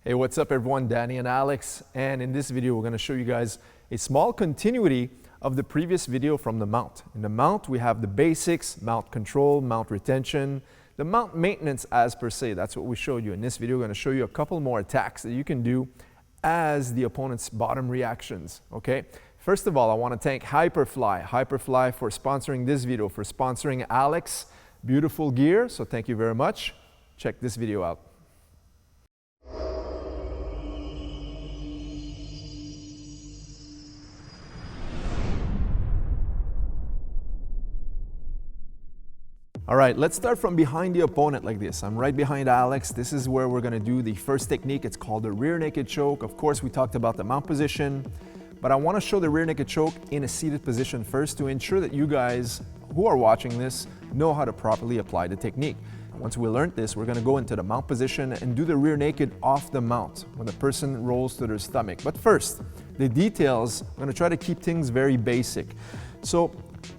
Hey, what's up everyone? Danny and Alex, and in this video we're going to show you guys a small continuity of the previous video from the mount. In the mount we have the basics, mount control, mount retention, the mount maintenance as per se. That's what we showed you. In this video we're going to show you a couple more attacks that you can do as the opponent's bottom reactions. Okay, first of all I want to thank Hyperfly for sponsoring this video, for sponsoring Alex. Beautiful gear, so thank you very much. Check this video out. All right, let's start from behind the opponent like this. I'm right behind Alex. This is where we're gonna do the first technique. It's called the rear naked choke. Of course, we talked about the mount position, but I wanna show the rear naked choke in a seated position first to ensure that you guys who are watching this know how to properly apply the technique. Once we learned this, we're gonna go into the mount position and do the rear naked off the mount when the person rolls to their stomach. But first, the details, I'm gonna try to keep things very basic. So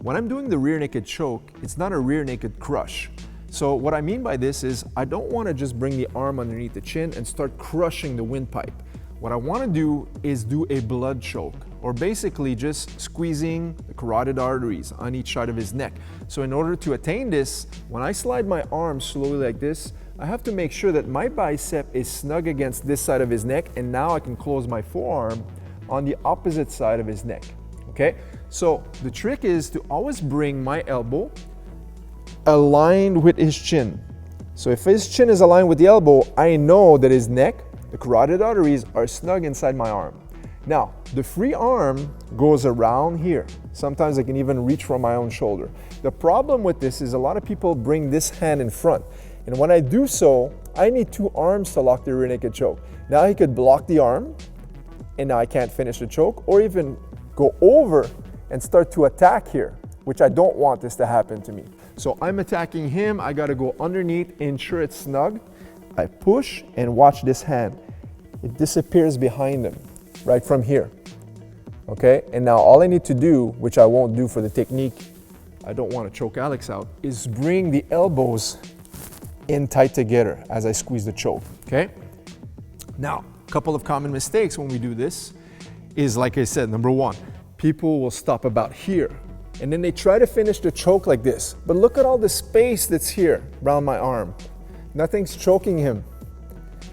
when I'm doing the rear naked choke, it's not a rear naked crush. So what I mean by this is I don't want to just bring the arm underneath the chin and start crushing the windpipe. What I want to do is do a blood choke, or basically just squeezing the carotid arteries on each side of his neck. So in order to attain this, when I slide my arm slowly like this, I have to make sure that my bicep is snug against this side of his neck, and now I can close my forearm on the opposite side of his neck. Okay, so the trick is to always bring my elbow aligned with his chin. So if his chin is aligned with the elbow, I know that his neck, the carotid arteries, are snug inside my arm. Now, the free arm goes around here. Sometimes I can even reach from my own shoulder. The problem with this is a lot of people bring this hand in front. And when I do so, I need two arms to lock the rear naked choke. Now he could block the arm, and now I can't finish the choke, or even go over and start to attack here, which I don't want this to happen to me. So I'm attacking him, I gotta go underneath, ensure it's snug. I push and watch this hand. It disappears behind him, right from here. Okay, and now all I need to do, which I won't do for the technique, I don't want to choke Alex out, is bring the elbows in tight together as I squeeze the choke, okay? Now, a couple of common mistakes when we do this is, like I said, number one, people will stop about here and then they try to finish the choke like this. But look at all the space that's here around my arm. Nothing's choking him.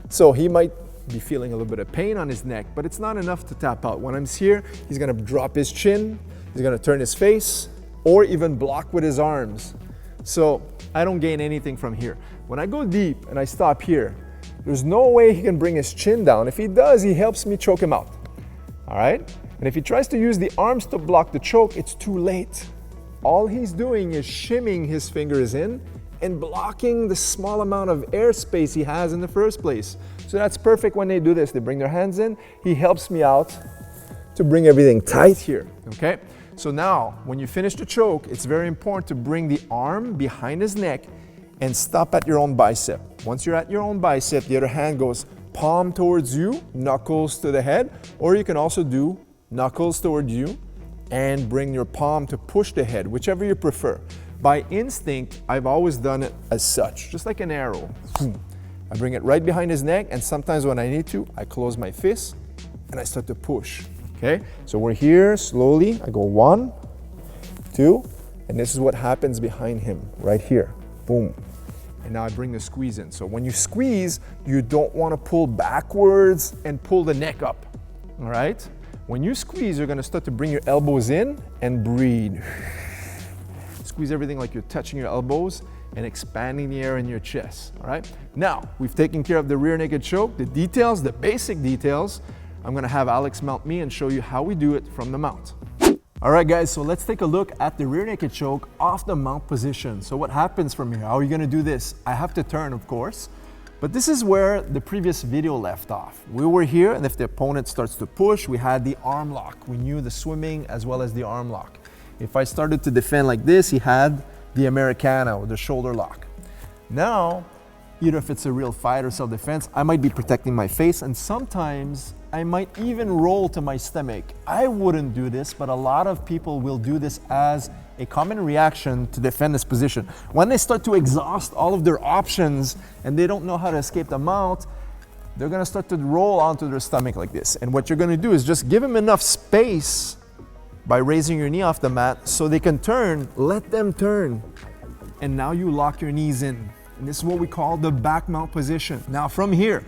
So he might be feeling a little bit of pain on his neck, but it's not enough to tap out. When I'm here, he's gonna drop his chin, he's gonna turn his face, or even block with his arms. So I don't gain anything from here. When I go deep and I stop here, there's no way he can bring his chin down. If he does, he helps me choke him out. All right? And if he tries to use the arms to block the choke, it's too late. All he's doing is shimming his fingers in and blocking the small amount of airspace he has in the first place. So that's perfect when they do this. They bring their hands in. He helps me out to bring everything tight here, okay? So now, when you finish the choke, it's very important to bring the arm behind his neck and stop at your own bicep. Once you're at your own bicep, the other hand goes palm towards you, knuckles to the head, or you can also do knuckles toward you and bring your palm to push the head, whichever you prefer. By instinct, I've always done it as such, just like an arrow. I bring it right behind his neck, and sometimes when I need to, I close my fist and I start to push, okay? So we're here, slowly, I go 1, 2, and this is what happens behind him, right here, boom. And now I bring the squeeze in. So when you squeeze, you don't want to pull backwards and pull the neck up, all right? When you squeeze, you're going to start to bring your elbows in and breathe. Squeeze everything like you're touching your elbows and expanding the air in your chest, all right? Now, we've taken care of the rear naked choke, the details, the basic details. I'm going to have Alex mount me and show you how we do it from the mount. All right, guys, so let's take a look at the rear naked choke off the mount position. So what happens from here? How are you going to do this? I have to turn, of course, but this is where the previous video left off. We were here, and if the opponent starts to push, we had the arm lock. We knew the swimming as well as the arm lock. If I started to defend like this, he had the Americana, or the shoulder lock. Now, either if it's a real fight or self-defense, I might be protecting my face, and sometimes I might even roll to my stomach. I wouldn't do this, but a lot of people will do this as a common reaction to defend this position. When they start to exhaust all of their options and they don't know how to escape the mount, they're gonna start to roll onto their stomach like this. And what you're gonna do is just give them enough space by raising your knee off the mat so they can turn, let them turn. And now you lock your knees in. And this is what we call the back mount position. Now from here,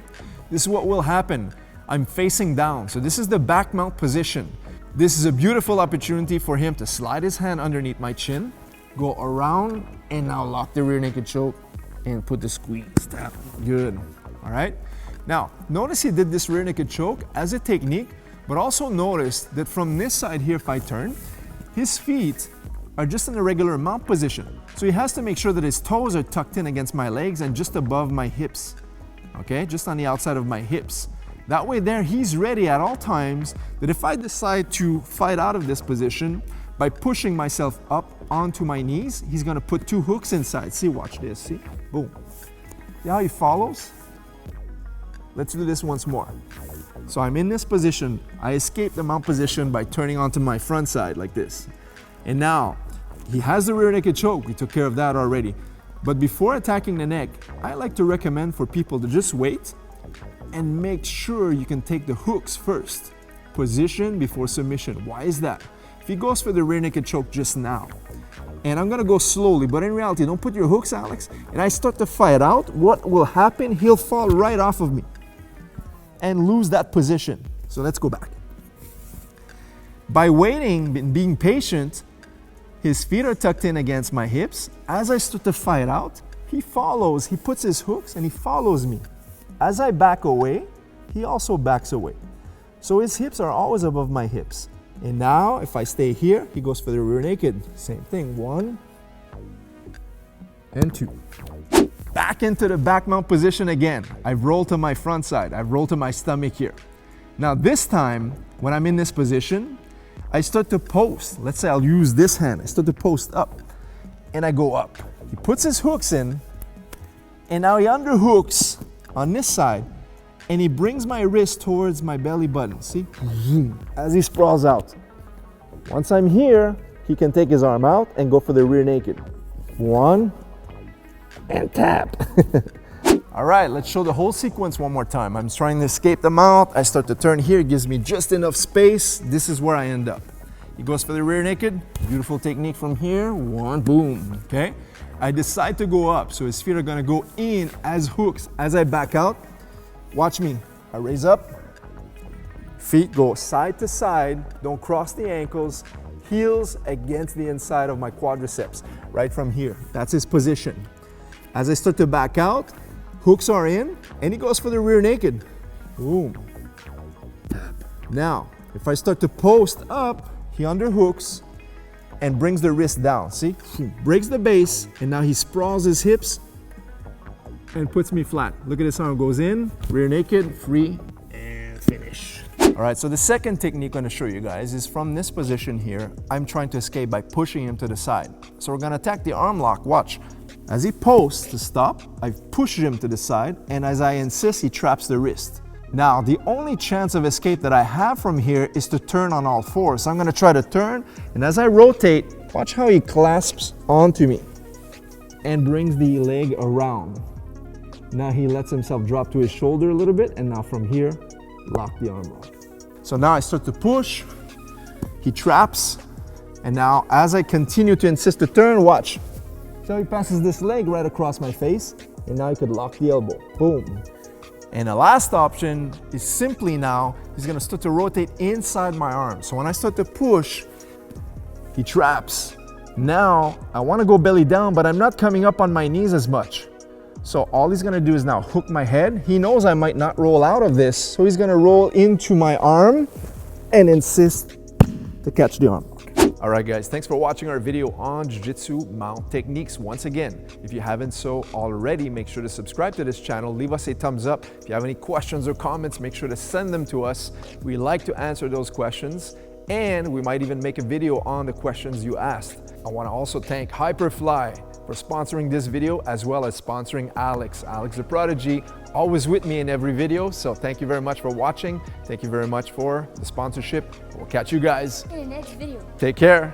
this is what will happen. I'm facing down, so this is the back mount position. This is a beautiful opportunity for him to slide his hand underneath my chin, go around, and now lock the rear naked choke and put the squeeze. Tap. Good. All right. Now, notice he did this rear naked choke as a technique, but also notice that from this side here, if I turn, his feet are just in a regular mount position. So he has to make sure that his toes are tucked in against my legs and just above my hips. Okay, just on the outside of my hips. That way there, he's ready at all times that if I decide to fight out of this position by pushing myself up onto my knees, he's gonna put 2 hooks inside. See, watch this, see? Boom. See how he follows? Let's do this once more. So I'm in this position. I escape the mount position by turning onto my front side like this. And now, he has the rear naked choke. We took care of that already. But before attacking the neck, I like to recommend for people to just wait and make sure you can take the hooks first. Position before submission. Why is that? If he goes for the rear naked choke just now, and I'm gonna go slowly, but in reality, don't put your hooks, Alex, and I start to fight out, what will happen? He'll fall right off of me and lose that position. So let's go back. By waiting and being patient, his feet are tucked in against my hips. As I start to fight out, he follows, he puts his hooks and he follows me. As I back away, he also backs away. So his hips are always above my hips. And now, if I stay here, he goes for the rear naked. Same thing, 1 and 2. Back into the back mount position again. I've rolled to my front side. I've rolled to my stomach here. Now this time, when I'm in this position, I start to post. Let's say I'll use this hand. I start to post up and I go up. He puts his hooks in and now he underhooks on this side and he brings my wrist towards my belly button. See? As he sprawls out. Once I'm here, he can take his arm out and go for the rear naked. 1 and tap. All right, let's show the whole sequence one more time. I'm trying to escape the mount. I start to turn here, it gives me just enough space. This is where I end up. He goes for the rear naked. Beautiful technique from here. 1, boom, okay? I decide to go up, so his feet are gonna go in as hooks. As I back out, watch me. I raise up, feet go side to side, don't cross the ankles, heels against the inside of my quadriceps, right from here. That's his position. As I start to back out, hooks are in, and he goes for the rear naked. Boom. Now, if I start to post up, he underhooks and brings the wrist down. See? Breaks the base, and now he sprawls his hips and puts me flat. Look at this arm, goes in, rear naked, free, and finish. All right, so the second technique I'm gonna show you guys is from this position here. I'm trying to escape by pushing him to the side. So we're gonna attack the arm lock, watch. As he posts to stop, I've pushed him to the side, and as I insist, he traps the wrist. Now, the only chance of escape that I have from here is to turn on all fours. So I'm gonna try to turn, and as I rotate, watch how he clasps onto me and brings the leg around. Now he lets himself drop to his shoulder a little bit, and now from here, lock the arm lock. So now I start to push, he traps, and now as I continue to insist to turn, watch. So he passes this leg right across my face, and now he could lock the elbow. Boom. And the last option is simply now, he's gonna start to rotate inside my arm. So when I start to push, he traps. Now, I wanna go belly down, but I'm not coming up on my knees as much. So all he's gonna do is now hook my head. He knows I might not roll out of this, so he's gonna roll into my arm and insist to catch the arm. All right, guys, thanks for watching our video on Jiu Jitsu mount techniques. Once again, if you haven't so already, make sure to subscribe to this channel. Leave us a thumbs up. If you have any questions or comments, make sure to send them to us. We like to answer those questions, and we might even make a video on the questions you asked. I want to also thank Hyperfly for sponsoring this video, as well as sponsoring Alex the Prodigy, always with me in every video. So thank you very much for watching. Thank you very much for the sponsorship. We'll catch you guys in the next video. Take care.